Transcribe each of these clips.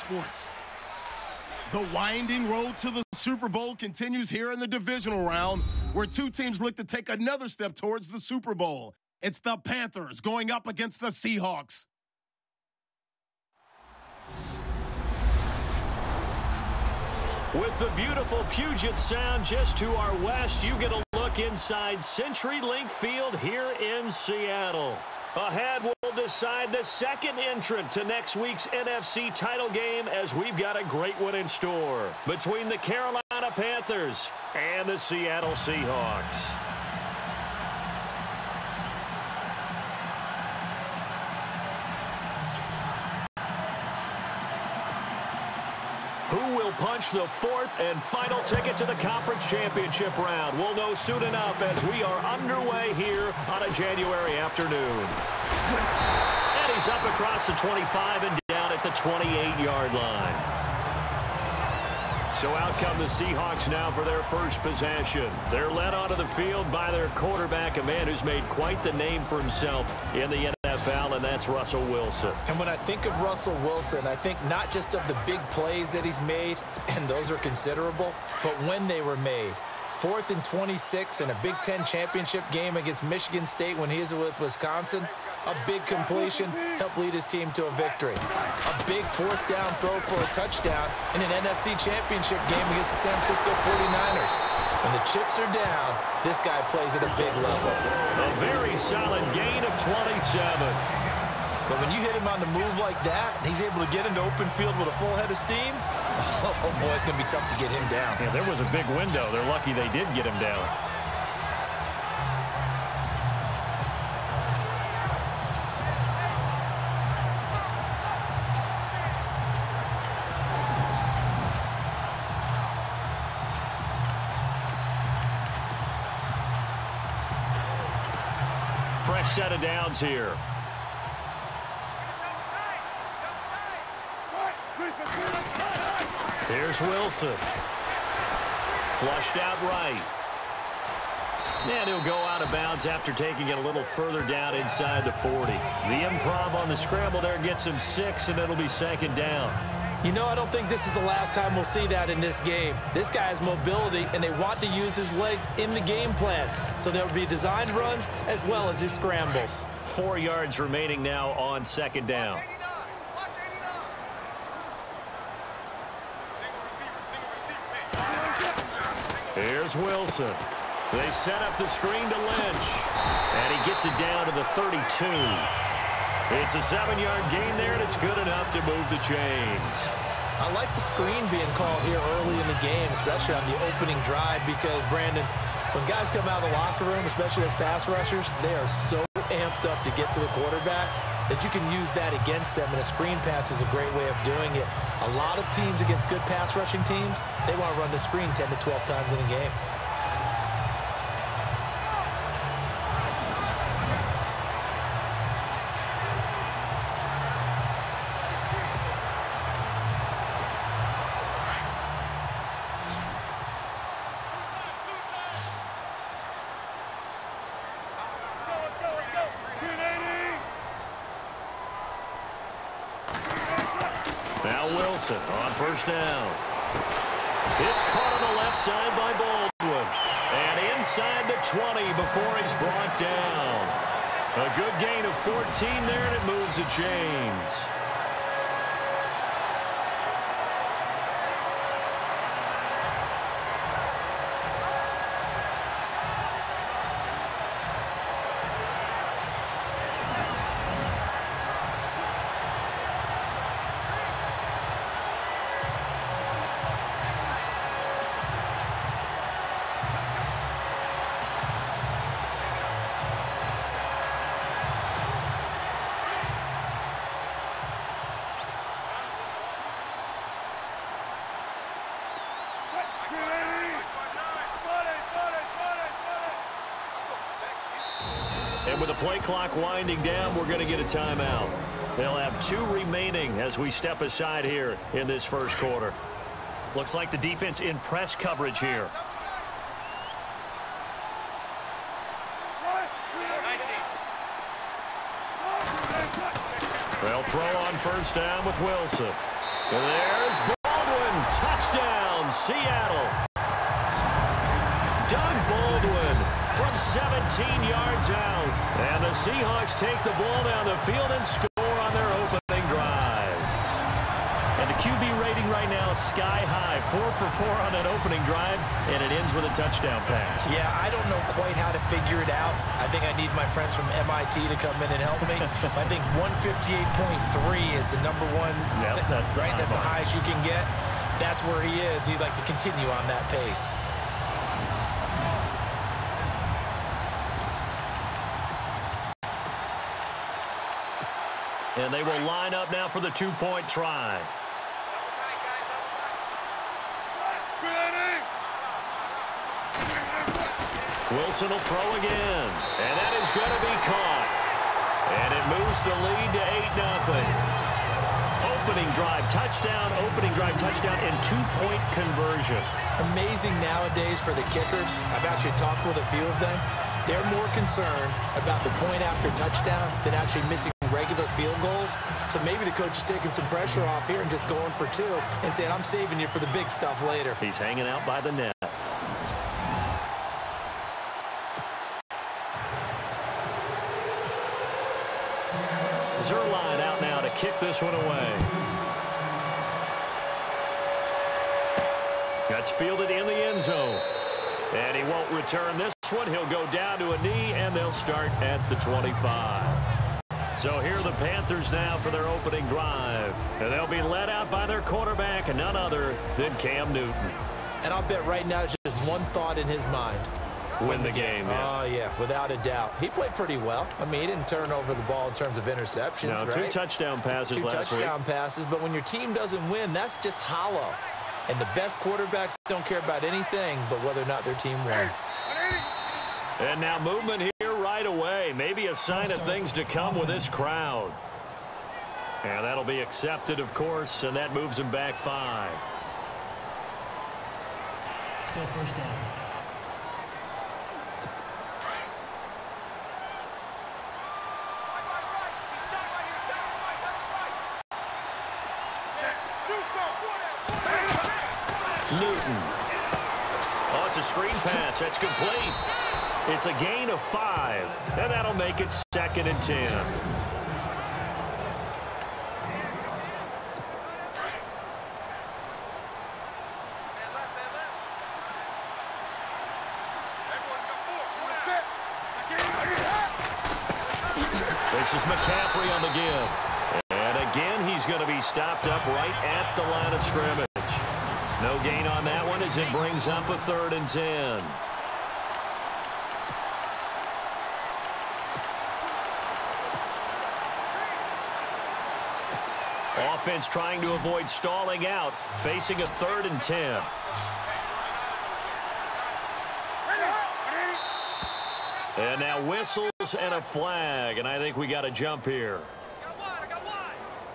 sports. The winding road to the Super Bowl continues here in the divisional round, where two teams look to take another step towards the Super Bowl. It's the Panthers going up against the Seahawks. With the beautiful Puget Sound just to our west, you get a look inside CenturyLink Field here in Seattle. Ahead, we'll decide the second entrant to next week's NFC title game, as we've got a great one in store between the Carolina Panthers and the Seattle Seahawks. Who will punch the fourth and final ticket to the conference championship round? We'll know soon enough as we are underway here on a January afternoon. And he's up across the 25 and down at the 28-yard line. So out come the Seahawks now for their first possession. They're led onto the field by their quarterback, a man who's made quite the name for himself in the NFL, and that's Russell Wilson. And when I think of Russell Wilson, I think not just of the big plays that he's made, and those are considerable, but when they were made. 4th and 26 in a Big Ten championship game against Michigan State when he was with Wisconsin. A big completion helped lead his team to a victory. A big 4th down throw for a touchdown in an NFC championship game against the San Francisco 49ers. When the chips are down, this guy plays at a big level. A very solid gain of 27. But when you hit him on the move like that, and he's able to get into open field with a full head of steam, oh boy, it's going to be tough to get him down. Yeah, there was a big window. They're lucky they did get him down. Fresh set of downs here. Here's Wilson. Flushed out right. And he'll go out of bounds after taking it a little further down inside the 40. The improv on the scramble there gets him 6, and it'll be 2nd down. You know, I don't think this is the last time we'll see that in this game. This guy has mobility, and they want to use his legs in the game plan. So there'll be designed runs as well as his scrambles. 4 yards remaining now on 2nd down. Here's Wilson. They set up the screen to Lynch. And he gets it down to the 32. It's a 7-yard gain there, and it's good enough to move the chains. I like the screen being called here early in the game, especially on the opening drive, because, Brandon, when guys come out of the locker room, especially as pass rushers, they are so amped up to get to the quarterback that you can use that against them, and a screen pass is a great way of doing it. A lot of teams against good pass rushing teams, they want to run the screen 10 to 12 times in a game. Now Wilson on 1st down. It's caught on the left side by Baldwin. And inside the 20 before he's brought down. A good gain of 14 there, and it moves the chains. And with the play clock winding down, we're going to get a timeout. They'll have 2 remaining as we step aside here in this first quarter. Looks like the defense in press coverage here. They'll throw on first down with Wilson. And there's Baldwin. Touchdown, Seattle. Doug Baldwin from 17 yards out. And the Seahawks take the ball down the field and score on their opening drive. And the QB rating right now is sky high. 4 for 4 on that opening drive, and it ends with a touchdown pass. Yeah, I don't know quite how to figure it out. I think I need my friends from MIT to come in and help me. I think 158.3 is the number one. Yep, that's the right. That's the mark. highest you can get. That's where he is. He'd like to continue on that pace. And they will line up now for the two-point try. Wilson will throw again. And that is going to be caught. And it moves the lead to 8-0. Opening drive touchdown, and two-point conversion. Amazing nowadays for the kickers. I've actually talked with a few of them. They're more concerned about the point after touchdown than actually missing regular field goals. So maybe the coach is taking some pressure off here and just going for two and saying, I'm saving you for the big stuff later. He's hanging out by the net. Zerline out now to kick this one away. That's fielded in the end zone. And he won't return this one. He'll go down to a knee, and they'll start at the 25. So here are the Panthers now for their opening drive. And they'll be led out by their quarterback, and none other than Cam Newton. And I'll bet right now it's just one thought in his mind. Win the game. Yeah. Oh, yeah, without a doubt. He played pretty well. I mean, he didn't turn over the ball in terms of interceptions, no, right? 2 touchdown passes last week. 2 touchdown passes, but when your team doesn't win, that's just hollow. And the best quarterbacks don't care about anything but whether or not their team won. And now movement here right away. Maybe a sign of things to come with this crowd. And that'll be accepted, of course, and that moves him back 5. Still first down. Newton. Oh, it's a screen pass. That's complete. It's a gain of 5, and that'll make it 2nd and 10. This is McCaffrey on the give. And again, he's going to be stopped up right at the line of scrimmage. No gain on that one as it brings up a 3rd and 10. Offense trying to avoid stalling out, facing a 3rd and 10. And now whistles and a flag, and I think we got a jump here.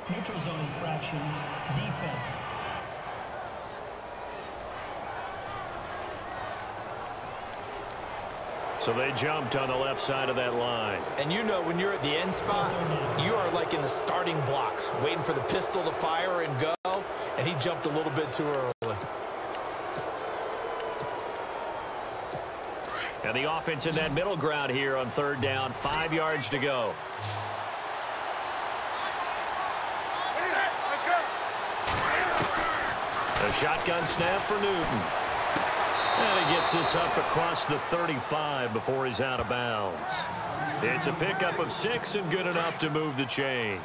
Neutral zone infraction, defense. So they jumped on the left side of that line. And you know when you're at the end spot, you are like in the starting blocks, waiting for the pistol to fire and go, and he jumped a little bit too early. And the offense in that middle ground here on 3rd down, 5 yards to go. A shotgun snap for Newton. And he gets this up across the 35 before he's out of bounds. It's a pickup of 6 and good enough to move the chains.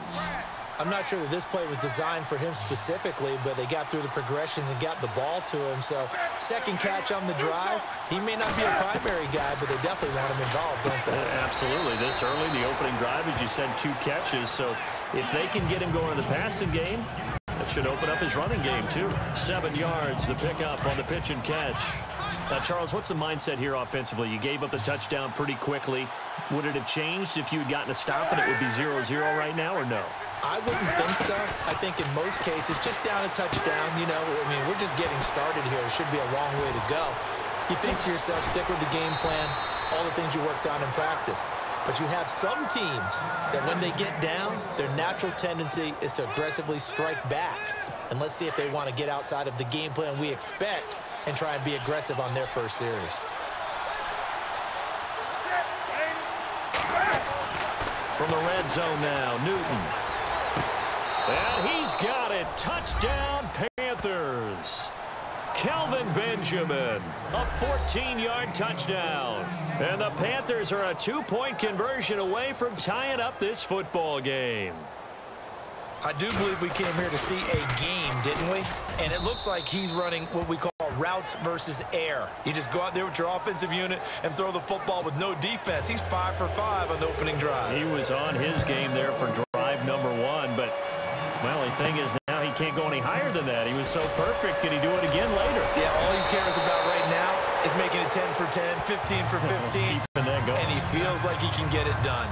I'm not sure that this play was designed for him specifically, but they got through the progressions and got the ball to him. So 2nd catch on the drive. He may not be a primary guy, but they definitely want him involved, don't they? Absolutely. This early, the opening drive, as you said, 2 catches. So if they can get him going in the passing game, that should open up his running game, too. 7 yards, the pickup on the pitch and catch. Now, Charles, what's the mindset here offensively? You gave up the touchdown pretty quickly. Would it have changed if you had gotten a stop and it would be 0-0 right now, or no? I wouldn't think so. I think in most cases, just down a touchdown, you know, I mean, we're just getting started here. It should be a long way to go. You think to yourself, stick with the game plan, all the things you worked on in practice. But you have some teams that when they get down, their natural tendency is to aggressively strike back. And let's see if they want to get outside of the game plan we expect and try and be aggressive on their first series. From the red zone now, Newton. And he's got it. Touchdown, Panthers. Kelvin Benjamin, a 14-yard touchdown. And the Panthers are a 2-point conversion away from tying up this football game. I do believe we came here to see a game, didn't we? And it looks like he's running what we call routes versus air. You just go out there with your offensive unit and throw the football with no defense. He's 5 for 5 on the opening drive. He was on his game there for drive number 1, but, well, the thing is now he can't go any higher than that. He was so perfect. Could he do it again later? Yeah, all he cares about right now is making it 10 for 10, 15 for 15, and he feels like he can get it done.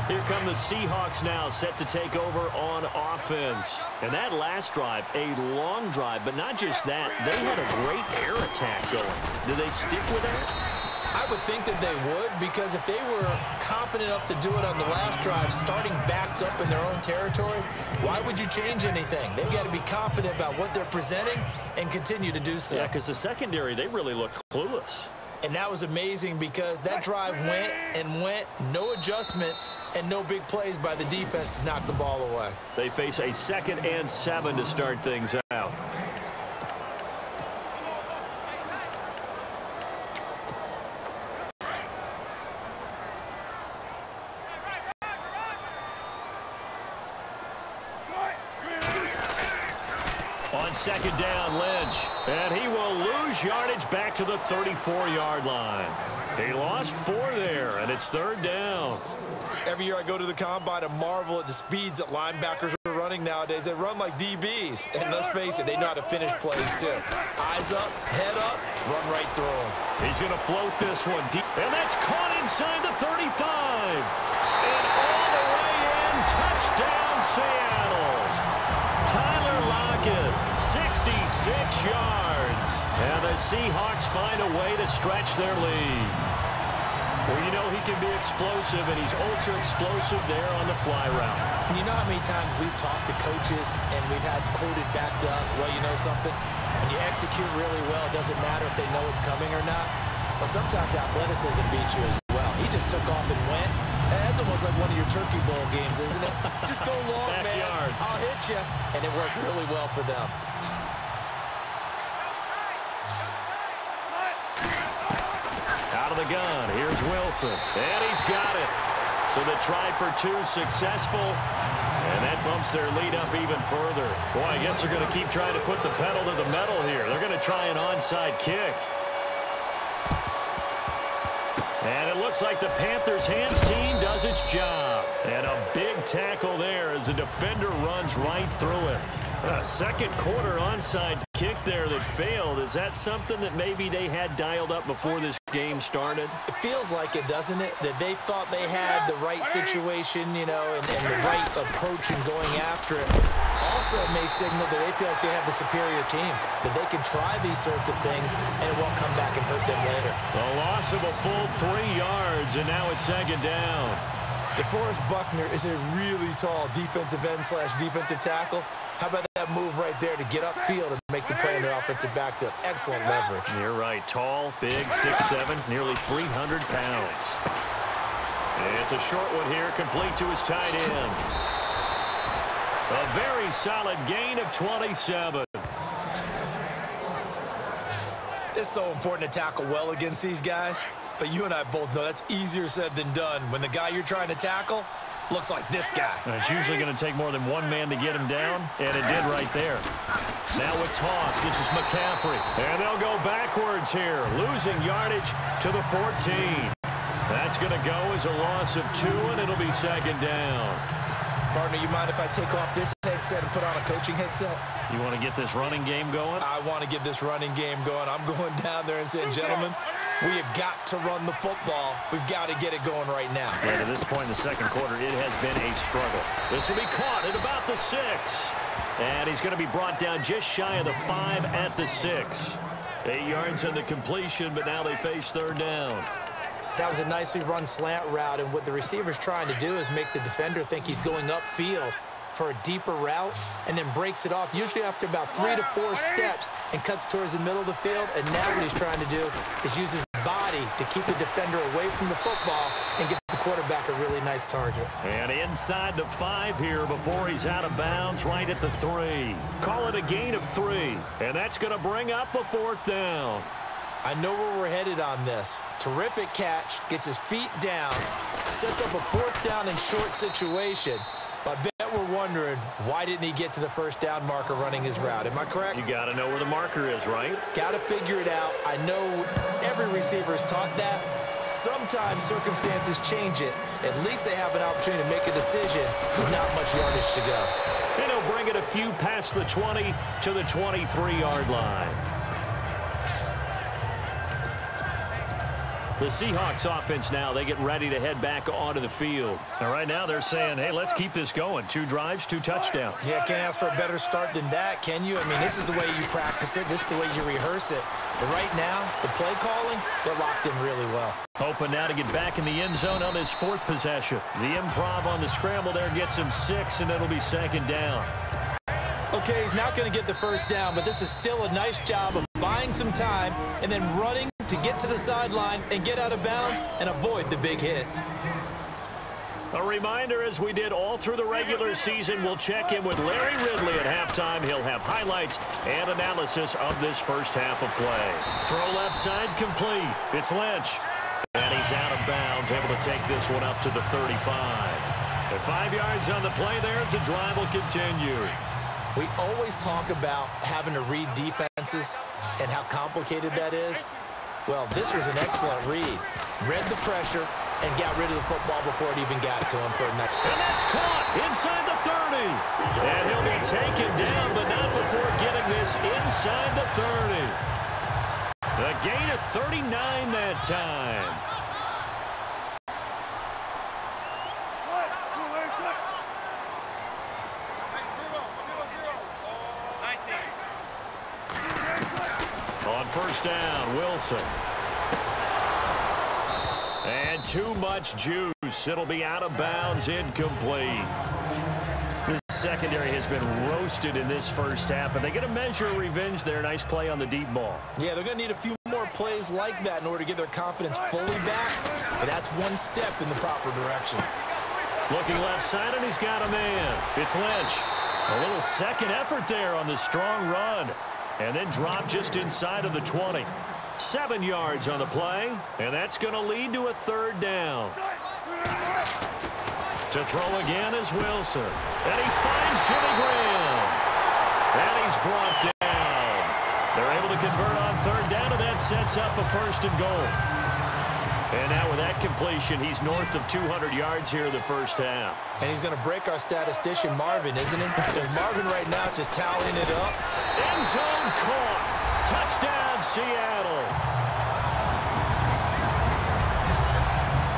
Here come the Seahawks now, set to take over on offense. And that last drive, a long drive, but not just that. They had a great air attack going. Do they stick with that? I would think that they would, because if they were confident enough to do it on the last drive, starting backed up in their own territory, why would you change anything? They've got to be confident about what they're presenting and continue to do so. Yeah, because the secondary, they really looked clueless. And that was amazing because that drive went and went, no adjustments, and no big plays by the defense to knock the ball away. They face a 2nd and 7 to start things out. On 2nd down, Lynch. And he will lose yardage back to the 34-yard line. He lost 4 there, and it's 3rd down. Every year I go to the combine and marvel at the speeds that linebackers are running nowadays. They run like DBs. And let's face it, they know how to finish plays too. Eyes up, head up, run right through them. He's going to float this one deep. And that's caught inside the 35. And all the way in, touchdown Seattle. Tyler Lockett, 66 yards. And the Seahawks find a way to stretch their lead. Well, you know he can be explosive, and he's ultra-explosive there on the fly route. And you know how many times we've talked to coaches and we've had quoted back to us, well, you know something? When you execute really well, it doesn't matter if they know it's coming or not. Well, sometimes athleticism beats you as well. He just took off and went. And that's almost like one of your Turkey Bowl games, isn't it? Just go long, man. I'll hit you. And it worked really well for them. Out of the gun, here's Wilson. And he's got it. So the try for 2 successful. And that bumps their lead up even further. Boy, I guess they're going to keep trying to put the pedal to the metal here. They're going to try an onside kick. And it looks like the Panthers' hands team does its job. And a big tackle there as the defender runs right through it. A 2nd quarter onside kick there that failed. Is that something that maybe they had dialed up before this game started? It feels like it, doesn't it? That they thought they had the right situation, you know, and the right approach in going after it. Also, it may signal that they feel like they have the superior team, that they can try these sorts of things, and it won't come back and hurt them later. A loss of a full 3 yards, and now it's 2nd down. DeForest Buckner is a really tall defensive end / defensive tackle. How about that move right there to get upfield and make the play in the offensive backfield? Excellent leverage. You're right. Tall, big, 6'7", nearly 300 pounds. And it's a short one here, complete to his tight end. A very solid gain of 27. It's so important to tackle well against these guys. But you and I both know that's easier said than done. When the guy you're trying to tackle looks like this guy. It's usually going to take more than one man to get him down, and it did right there. Now with toss, this is McCaffrey. And they'll go backwards here, losing yardage to the 14. That's going to go as a loss of 2, and it'll be 2nd down. Partner, you mind if I take off this headset and put on a coaching headset? You want to get this running game going? I want to get this running game going. I'm going down there and saying, gentlemen, we have got to run the football. We've got to get it going right now. And at this point in the 2nd quarter, it has been a struggle. This will be caught at about the 6. And he's going to be brought down just shy of the 5 at the 6. 8 yards on the completion, but now they face 3rd down. That was a nicely run slant route, and what the receiver's trying to do is make the defender think he's going upfield for a deeper route and then breaks it off, usually after about 3 to 4 steps, and cuts towards the middle of the field. And now what he's trying to do is use his body to keep the defender away from the football and give the quarterback a really nice target. And inside the 5 here before he's out of bounds, right at the 3. Call it a gain of 3, and that's going to bring up a 4th down. I know where we're headed on this. Terrific catch, gets his feet down, sets up a 4th down and short situation. But I bet we're wondering, why didn't he get to the 1st down marker running his route? Am I correct? You got to know where the marker is, right? Got to figure it out. I know every receiver is taught that. Sometimes circumstances change it. At least they have an opportunity to make a decision with not much yardage to go. And he'll bring it a few past the 20 to the 23-yard line. The Seahawks offense now, they get ready to head back onto the field. And right now they're saying, hey, let's keep this going. 2 drives, 2 touchdowns. Yeah, can't ask for a better start than that, can you? I mean, this is the way you practice it. This is the way you rehearse it. But right now, the play calling, they're locked in really well. Hoping now to get back in the end zone on his 4th possession. The improv on the scramble there gets him 6, and it'll be 2nd down. Okay, he's not going to get the 1st down, but this is still a nice job of buying some time and then running to get to the sideline and get out of bounds and avoid the big hit. A reminder, as we did all through the regular season, we'll check in with Larry Ridley at halftime. He'll have highlights and analysis of this first half of play. Throw left side complete. It's Lynch. And he's out of bounds, able to take this one up to the 35. At 5 yards on the play there, it's a drive will continue. We always talk about having to read defenses and how complicated that is. Well, this was an excellent read. Read the pressure and got rid of the football before it even got to him for a next. And that's caught inside the 30. And he'll be taken down, but not before getting this inside the 30. A gain of 39 that time. On 1st down, Wilson. And too much juice. It'll be out of bounds, incomplete. The secondary has been roasted in this first half, but they get a measure of revenge there. Nice play on the deep ball. Yeah, they're going to need a few more plays like that in order to get their confidence fully back, but that's one step in the proper direction. Looking left side, and he's got a man. It's Lynch. A little second effort there on the strong run. And then drop just inside of the 20. 7 yards on the play, and that's going to lead to a 3rd down. To throw again is Wilson. And he finds Jimmy Graham. And he's brought down. They're able to convert on 3rd down, and that sets up a 1st and goal. And now with that completion, he's north of 200 yards here in the first half. And he's going to break our statistician, Marvin, isn't he? Because Marvin right now is just tallying it up. End zone caught. Touchdown, Seattle.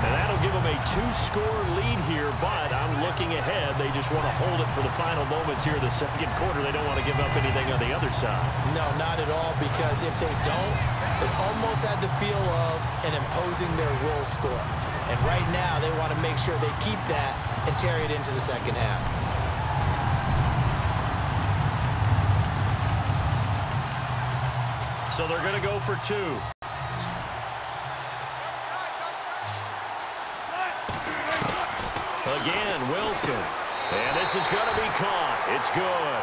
And that'll give them a 2-score lead here, but I'm looking ahead. They just want to hold it for the final moments here in the 2nd quarter. They don't want to give up anything on the other side. No, not at all, because if they don't, it almost had the feel of an imposing their will score. And right now, they want to make sure they keep that and carry it into the 2nd half. So they're going to go for 2. Again, Wilson. And this is going to be caught. It's good.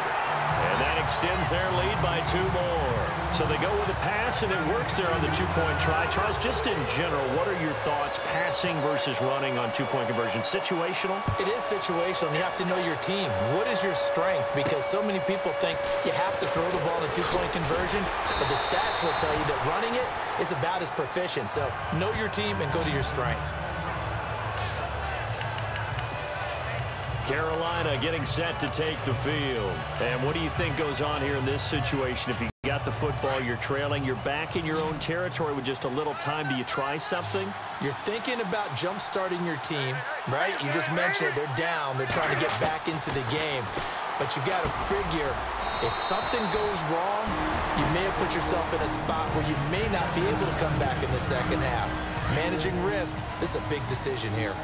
And that extends their lead by 2 more. So they go with a pass, and it works there on the 2-point try. Charles, just in general, what are your thoughts passing versus running on 2-point conversion? Situational? It is situational. You have to know your team. What is your strength? Because so many people think you have to throw the ball in a 2-point conversion, but the stats will tell you that running it is about as proficient. So know your team and go to your strength. Carolina getting set to take the field. And what do you think goes on here in this situation? If you got the football, you're trailing, you're back in your own territory with just a little time, do you try something? You're thinking about jump-starting your team, right? You just mentioned it. They're down. They're trying to get back into the game. But you got to figure, if something goes wrong, you may have put yourself in a spot where you may not be able to come back in the 2nd half. Managing risk. This is a big decision here.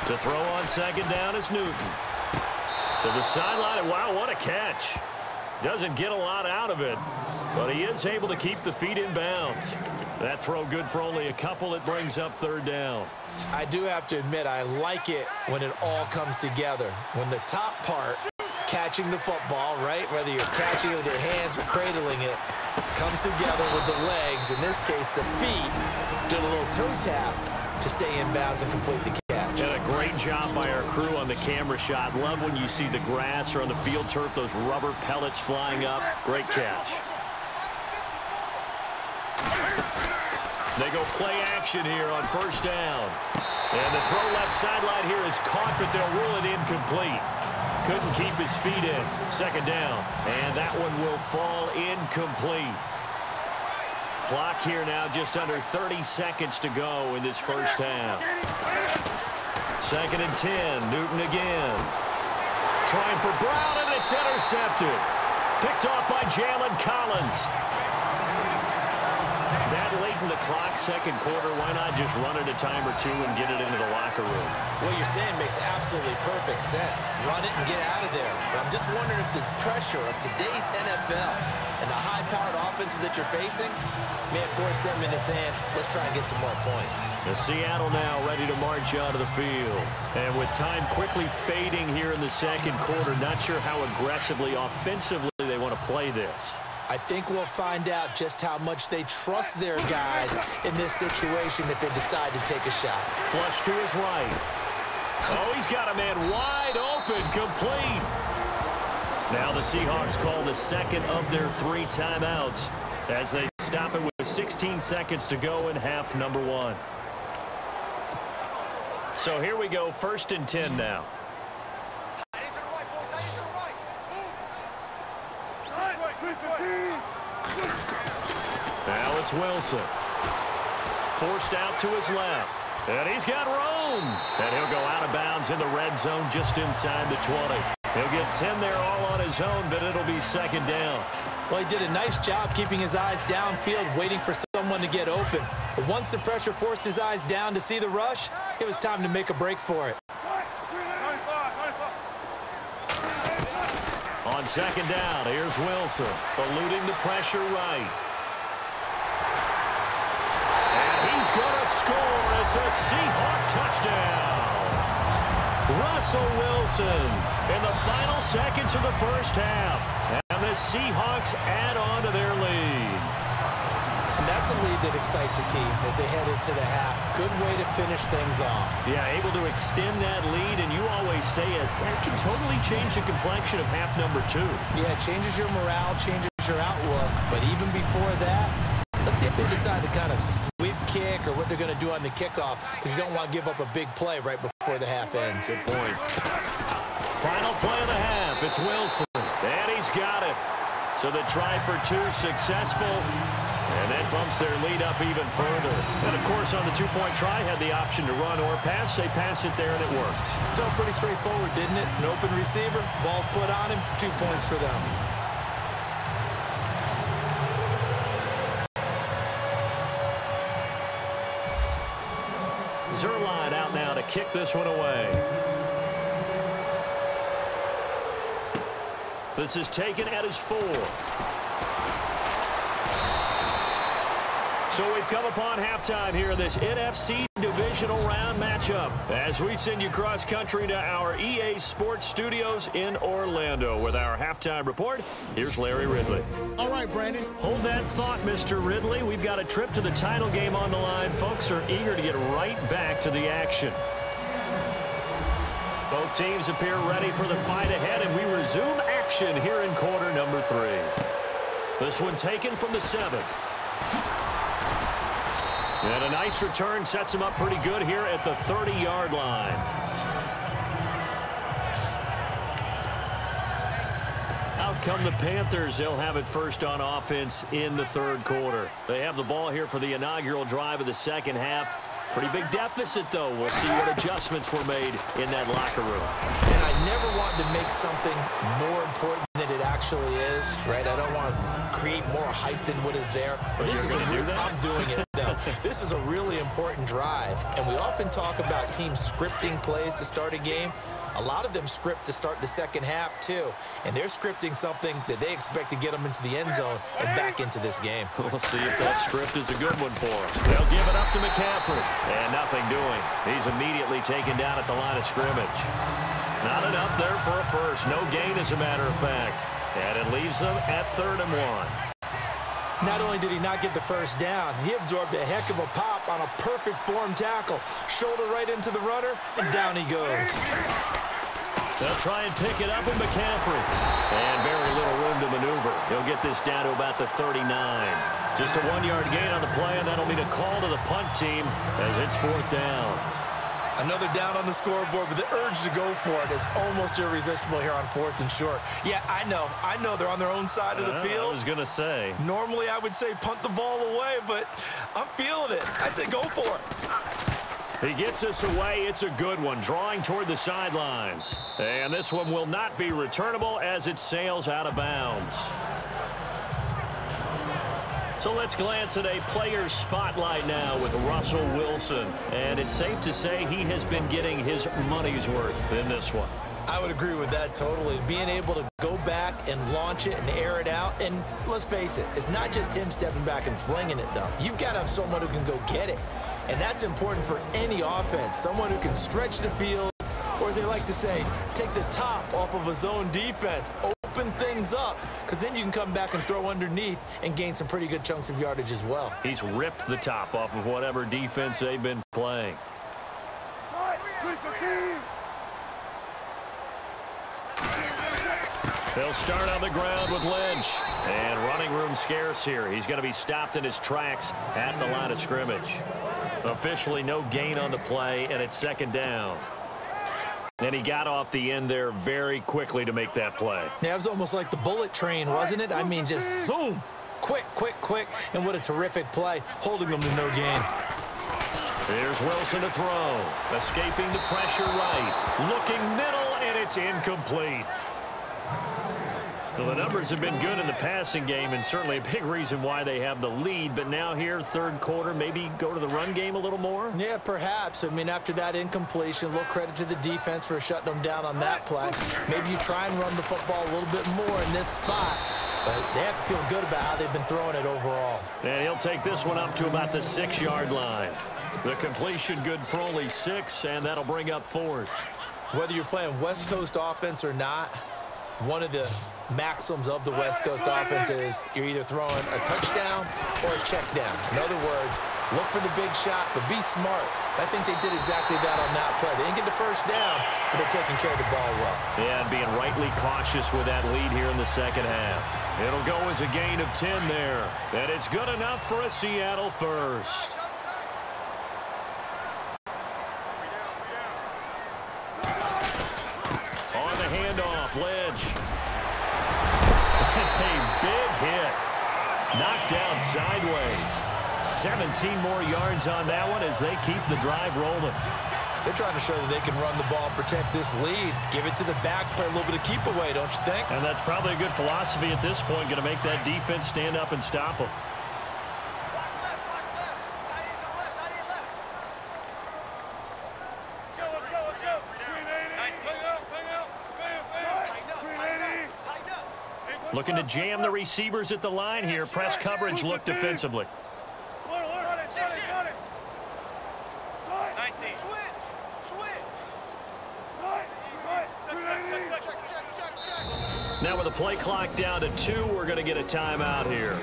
To throw on second down is Newton. To the sideline, and wow, what a catch. Doesn't get a lot out of it, but he is able to keep the feet in bounds. That throw good for only a couple. It brings up third down. I do have to admit, I like it when it all comes together. When the top part, catching the football, right, whether you're catching it with your hands or cradling it, comes together with the legs. In this case, the feet did a little toe tap to stay in bounds and complete the catch. And a great job by our crew on the camera shot. Love when you see the grass or on the field turf, those rubber pellets flying up. Great catch. They go play action here on first down. And the throw left sideline here is caught, but they'll rule it incomplete. Couldn't keep his feet in. Second down. And that one will fall incomplete. Clock here now just under 30 seconds to go in this first half. Second and 10. Newton again. Trying for Brown, and it's intercepted. Picked off by Jalen Collins. That late in the clock, second quarter, why not just run it a time or two and get it into the locker room? What you're saying makes absolutely perfect sense. Run it and get out of there. But I'm just wondering if the pressure of today's NFL and the high-powered offenses that you're facing may force them into saying, let's try and get some more points. The Seattle now ready to march onto the field. And with time quickly fading here in the second quarter, not sure how aggressively, offensively they want to play this. I think we'll find out just how much they trust their guys in this situation if they decide to take a shot. Flush to his right. Oh, he's got a man wide open, complete. Now the Seahawks call the second of their 3 timeouts as they stop it with 16 seconds to go in half number 1. So here we go, first and 10 now. Now it's Wilson. Forced out to his left. And he's got room. And he'll go out of bounds in the red zone just inside the 20. He'll get 10 there all on his own, but it'll be second down. Well, he did a nice job keeping his eyes downfield, waiting for someone to get open. But once the pressure forced his eyes down to see the rush, it was time to make a break for it. On second down, here's Wilson, eluding the pressure right. And he's going to score. It's a Seahawk touchdown. Russell Wilson in the final seconds of the first half. And the Seahawks add on to their lead. And that's a lead that excites a team as they head into the half. Good way to finish things off. Yeah, able to extend that lead, and you always say it, that can totally change the complexion of half number 2. Yeah, it changes your morale, changes your outlook. But even before that, let's see if they decide to kind of squib kick or what they're going to do on the kickoff, because you don't want to give up a big play right before the half ends. Good point. Final play of the half. It's Wilson, and he's got it. So the try for 2 successful. And that bumps their lead up even further. And, of course, on the 2-point try, had the option to run or pass. They pass it there, and it works. Felt pretty straightforward, didn't it? An open receiver, ball's put on him, 2 points for them. Zerline out now to kick this one away. This is taken at his 4. So we've come upon halftime here in this NFC Divisional Round matchup as we send you cross-country to our EA Sports Studios in Orlando with our halftime report. Here's Larry Ridley. All right, Brandon. Hold that thought, Mr. Ridley. We've got a trip to the title game on the line. Folks are eager to get right back to the action. Both teams appear ready for the fight ahead, and we resume action here in quarter number 3. This one taken from the 7. And a nice return sets him up pretty good here at the 30-yard line. Out come the Panthers. They'll have it first on offense in the third quarter. They have the ball here for the inaugural drive of the second half. Pretty big deficit, though. We'll see what adjustments were made in that locker room. And I never want to make something more important than it actually is, right? I don't want to create more hype than what is there. But this is I'm doing it, though. This is a really important drive. And we often talk about teams scripting plays to start a game. A lot of them script to start the second half, too. And they're scripting something that they expect to get them into the end zone and back into this game. We'll see if that script is a good one for them. They'll give it up to McCaffrey. And nothing doing. He's immediately taken down at the line of scrimmage. Not enough there for a first. No gain, as a matter of fact. And it leaves them at 3rd and 1. Not only did he not get the first down, he absorbed a heck of a pop on a perfect form tackle. Shoulder right into the runner, and down he goes. They'll try and pick it up with McCaffrey. And very little room to maneuver. He'll get this down to about the 39. Just a 1-yard gain on the play, and that'll mean a call to the punt team as it's 4th down. Another down on the scoreboard, but the urge to go for it is almost irresistible here on 4th and short. Yeah, I know they're on their own side of the field. I was going to say. Normally I would say punt the ball away, but I'm feeling it. I say go for it. He gets us away. It's a good one, drawing toward the sidelines. And this one will not be returnable as it sails out of bounds. So let's glance at a player's spotlight now with Russell Wilson. And it's safe to say he has been getting his money's worth in this one. I would agree with that totally. Being able to go back and launch it and air it out. And let's face it, it's not just him stepping back and flinging it, though. You've got to have someone who can go get it. And that's important for any offense. Someone who can stretch the field, or as they like to say, take the top off of a zone defense. Open things up, because then you can come back and throw underneath and gain some pretty good chunks of yardage as well. He's ripped the top off of whatever defense they've been playing. They'll start on the ground with Lynch. And running room scarce here. He's going to be stopped in his tracks at the line of scrimmage. Officially no gain on the play, and it's 2nd down. And he got off the end there very quickly to make that play. Yeah, it was almost like the bullet train, wasn't it? I mean, just zoom. Quick, quick, quick. And what a terrific play, holding them to no gain. Here's Wilson to throw. Escaping the pressure right. Looking middle, and it's incomplete. Well, the numbers have been good in the passing game, and certainly a big reason why they have the lead. But now here, 3rd quarter, maybe go to the run game a little more? Yeah, perhaps. I mean, after that incompletion, a little credit to the defense for shutting them down on that play. Maybe you try and run the football a little bit more in this spot. But they have to feel good about how they've been throwing it overall. And he'll take this one up to about the 6-yard line. The completion good for only 6, and that'll bring up 4th. Whether you're playing West Coast offense or not, one of the maxims of the West Coast offense is you're either throwing a touchdown or a check down. In other words, look for the big shot, but be smart. I think they did exactly that on that play. They didn't get the first down, but they're taking care of the ball well. Yeah, and being rightly cautious with that lead here in the 2nd half. It'll go as a gain of 10 there. And it's good enough for a Seattle first. On the handoff, Lynch. A big hit. Knocked down sideways. 17 more yards on that one as they keep the drive rolling. They're trying to show that they can run the ball and protect this lead. Give it to the backs, play a little bit of keep away, don't you think? And that's probably a good philosophy at this point, going to make that defense stand up and stop them. Looking to jam the receivers at the line here. Press coverage look defensively. Now with the play clock down to 2, we're going to get a timeout here.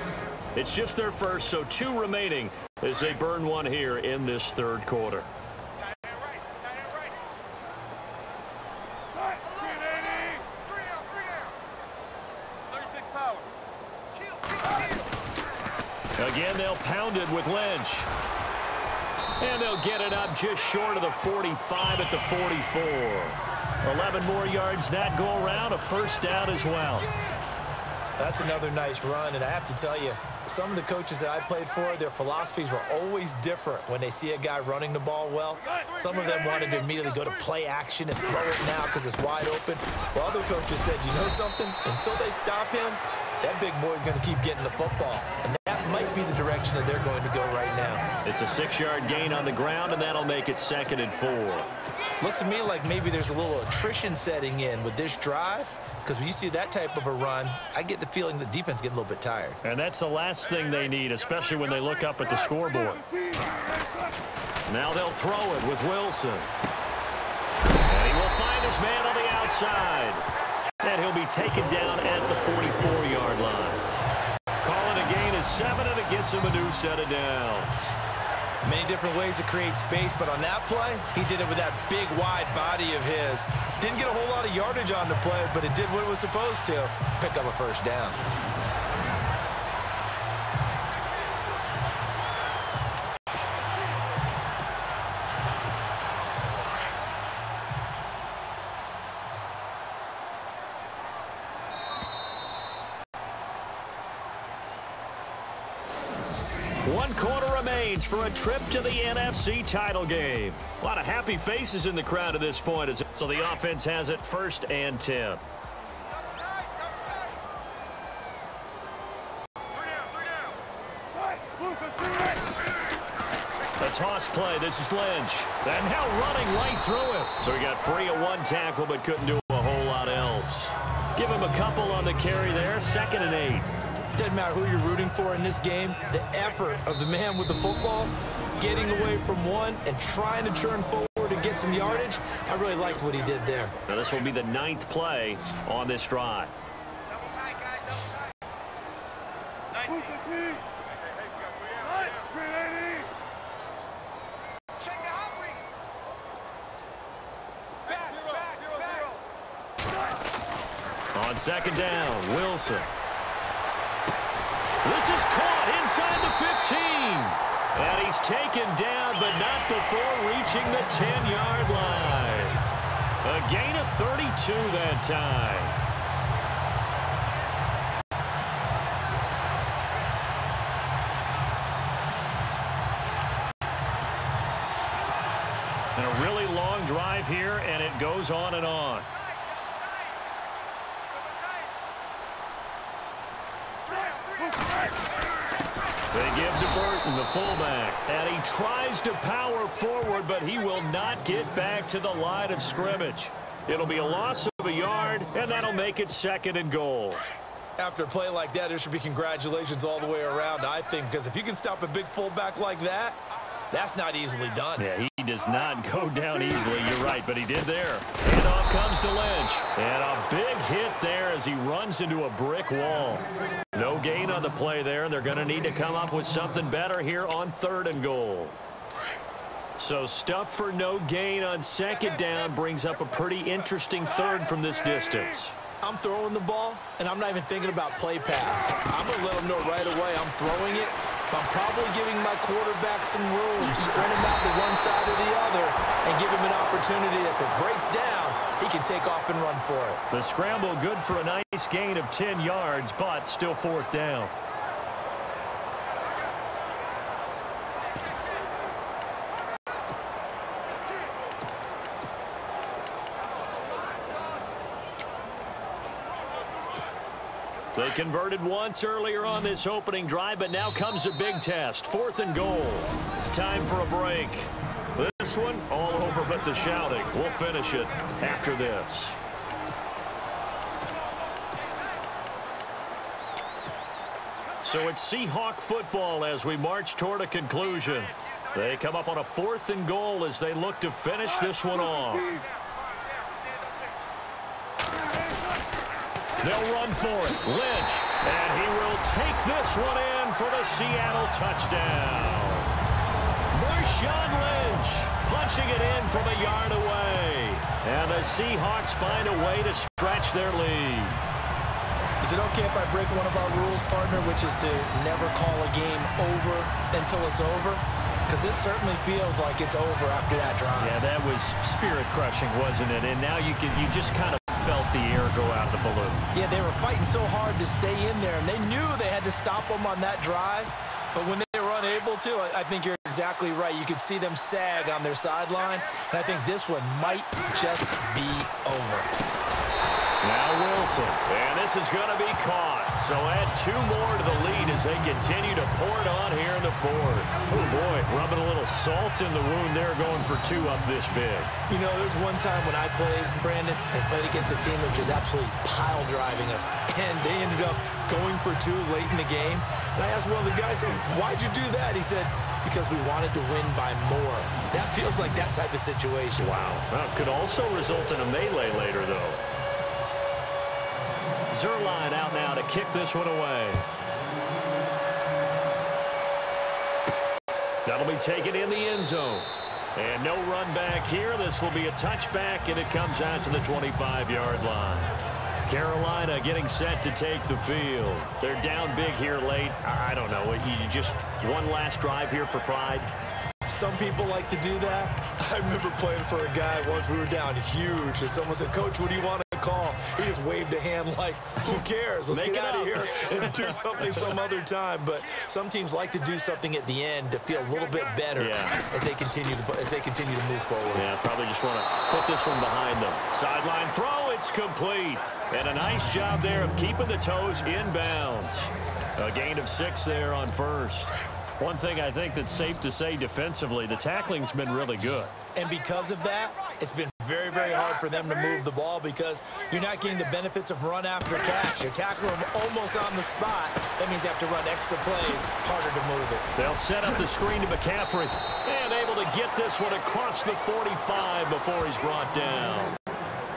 It's just their first, so 2 remaining as they burn one here in this 3rd quarter. Again, they'll pound it with Lynch. And they'll get it up just short of the 45 at the 44. 11 more yards that go around, a first down as well. That's another nice run, and I have to tell you, some of the coaches that I played for, their philosophies were always different when they see a guy running the ball well. Some of them wanted to immediately go to play action and throw it now because it's wide open. While other coaches said, you know something? Until they stop him, that big boy's going to keep getting the football. And that might be the direction that they're going to go right now. It's a 6-yard gain on the ground, and that'll make it 2nd and 4. Looks to me like maybe there's a little attrition setting in with this drive. Because when you see that type of a run, I get the feeling the defense getting a little bit tired. And that's the last thing they need, especially when they look up at the scoreboard. Now they'll throw it with Wilson. And he will find his man on the outside. And he'll be taken down at the 44-yard line. Calling a gain of 7, and it gets him a new set of downs. Many different ways to create space, but on that play, he did it with that big, wide body of his. Didn't get a whole lot of yardage on the play, but it did what it was supposed to, pick up a first down. One quarter remains for a trip to the NFC title game. A lot of happy faces in the crowd at this point. So the offense has it 1st and 10. A toss play. This is Lynch. And now running right through it. So he got free of 1 tackle but couldn't do a whole lot else. Give him a couple on the carry there. 2nd and 8. Doesn't matter who you're rooting for in this game. The effort of the man with the football, getting away from one and trying to turn forward and get some yardage, I really liked what he did there. Now this will be the 9th play on this drive. On 2nd down, Wilson. This is caught inside the 15. And he's taken down, but not before reaching the 10-yard line. A gain of 32 that time. And a really long drive here, and it goes on and on. They give to Burton, the fullback, and he tries to power forward, but he will not get back to the line of scrimmage. It'll be a loss of a yard, and that'll make it 2nd and goal. After a play like that, there should be congratulations all the way around, I think, because if you can stop a big fullback like that, that's not easily done. Yeah, he does not go down easily, you're right, but he did there. Handoff comes to Lynch, and a big hit there as he runs into a brick wall. No gain on the play there, and they're going to need to come up with something better here on 3rd and goal. So stuff for no gain on 2nd down brings up a pretty interesting 3rd from this distance. I'm throwing the ball, and I'm not even thinking about play pass. I'm going to let them know right away I'm throwing it. I'm probably giving my quarterback some room, spread him out to one side or the other, and give him an opportunity. If it breaks down, he can take off and run for it. The scramble good for a nice gain of 10 yards, but still 4th down. They converted once earlier on this opening drive, but now comes a big test. 4th and goal. Time for a break. This one, all over but the shouting. We'll finish it after this. So it's Seahawk football as we march toward a conclusion. They come up on a 4th and goal as they look to finish this one off. They'll run for it. Lynch. And he will take this one in for the Seattle touchdown. Marshawn Lynch punching it in from a yard away. And the Seahawks find a way to stretch their lead. Is it okay if I break one of our rules, partner, which is to never call a game over until it's over? Because this certainly feels like it's over after that drive. Yeah, that was spirit-crushing, wasn't it? And now you just kind of felt the air go out of the balloon. Yeah, they were fighting so hard to stay in there, and they knew they had to stop them on that drive. But when they were unable to, I think you're exactly right. You could see them sag on their sideline, and I think this one might just be over. Now Wilson, and this is going to be caught. So add 2 more to the lead as they continue to pour it on here in the 4th. Oh, boy, rubbing a little salt in the wound there, going for 2 up this big. You know, there's one time when I played, Brandon, and played against a team that was just absolutely pile driving us, and they ended up going for 2 late in the game. And I asked one of the guys, why'd you do that? He said, because we wanted to win by more. That feels like that type of situation. Wow. Well, it could also result in a melee later, though. Zerline out now to kick this one away. That'll be taken in the end zone. And no run back here. This will be a touchback, and it comes out to the 25-yard line. Carolina getting set to take the field. They're down big here late. I don't know. You just one last drive here for pride. Some people like to do that. I remember playing for a guy once. We were down huge, and someone said, Coach, what do you want to call? He just waved a hand like, who cares? Let's get out of here and do something some other time. But some teams like to do something at the end to feel a little bit better as they continue to move forward. Yeah, probably just want to put this one behind them. Sideline throw, it's complete. And a nice job there of keeping the toes in bounds. A gain of 6 there on first. One thing I think that's safe to say defensively, the tackling's been really good. And because of that, it's been very, very hard for them to move the ball because you're not getting the benefits of run after catch. You're tackling them almost on the spot. That means you have to run extra plays, harder to move it. They'll set up the screen to McCaffrey, and able to get this one across the 45 before he's brought down.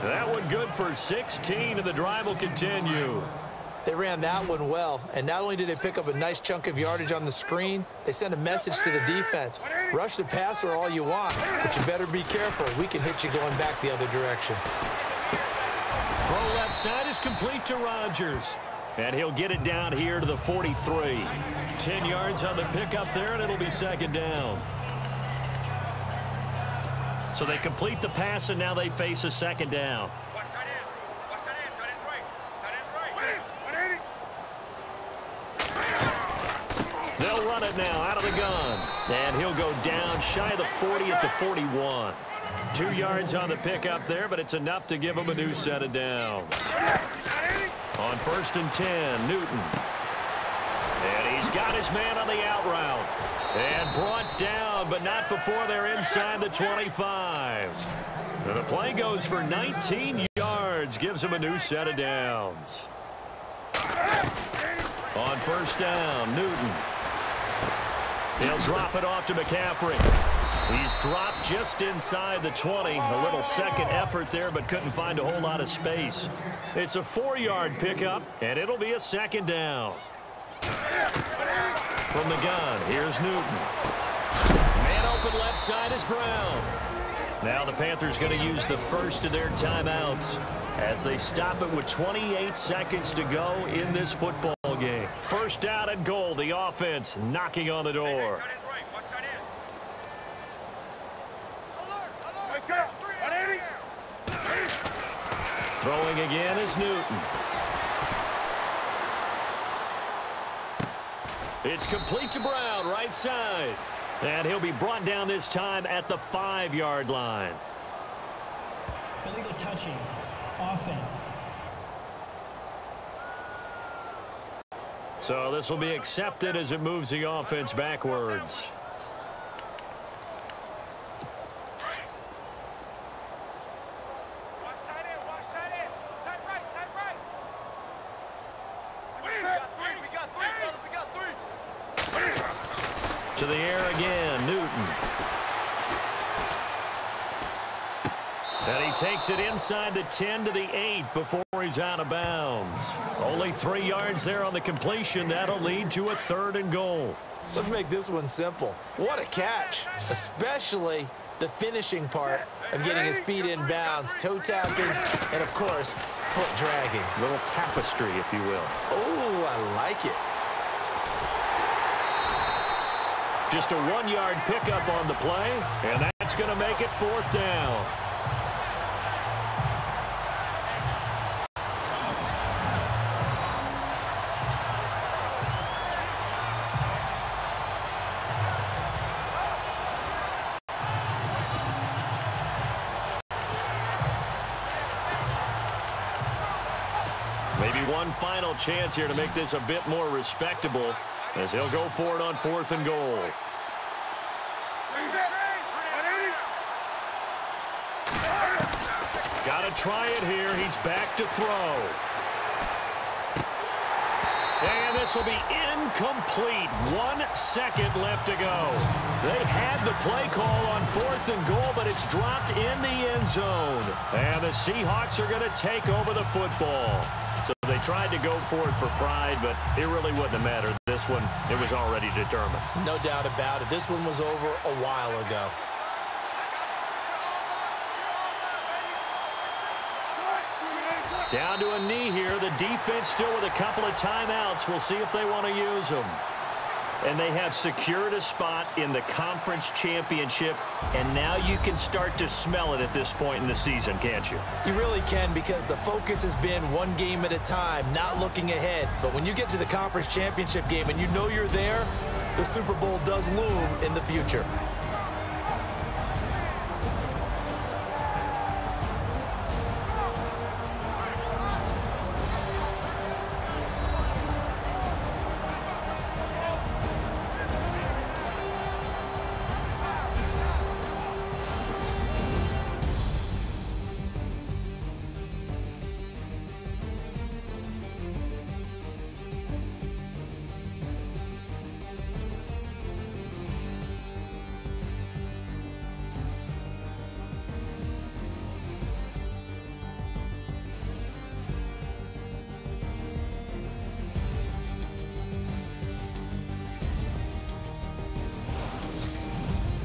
That one good for 16, and the drive will continue. They ran that one well, and not only did they pick up a nice chunk of yardage on the screen, they sent a message to the defense. Rush the passer all you want, but you better be careful. We can hit you going back the other direction. Throw left side is complete to Rodgers. And he'll get it down here to the 43. 10 yards on the pickup there, and it'll be 2nd down. So they complete the pass, and now they face a 2nd down. They'll run it now out of the gun. And he'll go down shy of the 40 at the 41. 2 yards on the pickup there, but it's enough to give him a new set of downs. On 1st and 10, Newton. And he's got his man on the out route. And brought down, but not before they're inside the 25. And the play goes for 19 yards, gives him a new set of downs. On 1st down, Newton. He'll drop it off to McCaffrey. He's dropped just inside the 20. A little second effort there, but couldn't find a whole lot of space. It's a 4-yard pickup, and it'll be a 2nd down. From the gun, here's Newton. Man open left side is Brown. Now the Panthers going to use the first of their timeouts as they stop it with 28 seconds to go in this football game. 1st down and goal, the offense knocking on the door. Throwing again is Newton. It's complete to Brown, right side. And he'll be brought down this time at the 5-yard line. Illegal touching. Offense. So this will be accepted as it moves the offense backwards. To the air again, Newton. And he takes it inside the 10 to the 8 before he's out of bounds. Only 3 yards there on the completion. That'll lead to a 3rd and goal. Let's make this one simple. What a catch, especially the finishing part of getting his feet in bounds, toe tapping, and, of course, foot dragging. A little tapestry, if you will. Oh, I like it. Just a 1-yard pickup on the play, and that's going to make it 4th down. one final chance here to make this a bit more respectable as he'll go for it on 4th and goal. Got to try it here. He's back to throw. And this will be incomplete. 1 second left to go. They had the play call on 4th and goal, but it's dropped in the end zone. And the Seahawks are going to take over the football. So they tried to go for it for pride, but it really wouldn't have mattered. This one, it was already determined. No doubt about it. This one was over a while ago. Down to a knee here. The defense still with a couple of timeouts. We'll see if they want to use them. And they have secured a spot in the conference championship, and now you can start to smell it at this point in the season, can't you? You really can, because the focus has been one game at a time, not looking ahead. But when you get to the conference championship game and you know you're there, the Super Bowl does loom in the future.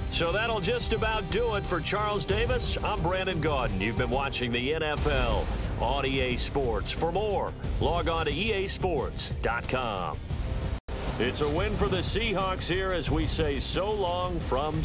So that'll just about do it for Charles Davis. I'm Brandon Gaudin. You've been watching the NFL on EA Sports. For more, log on to easports.com. It's a win for the Seahawks here as we say so long from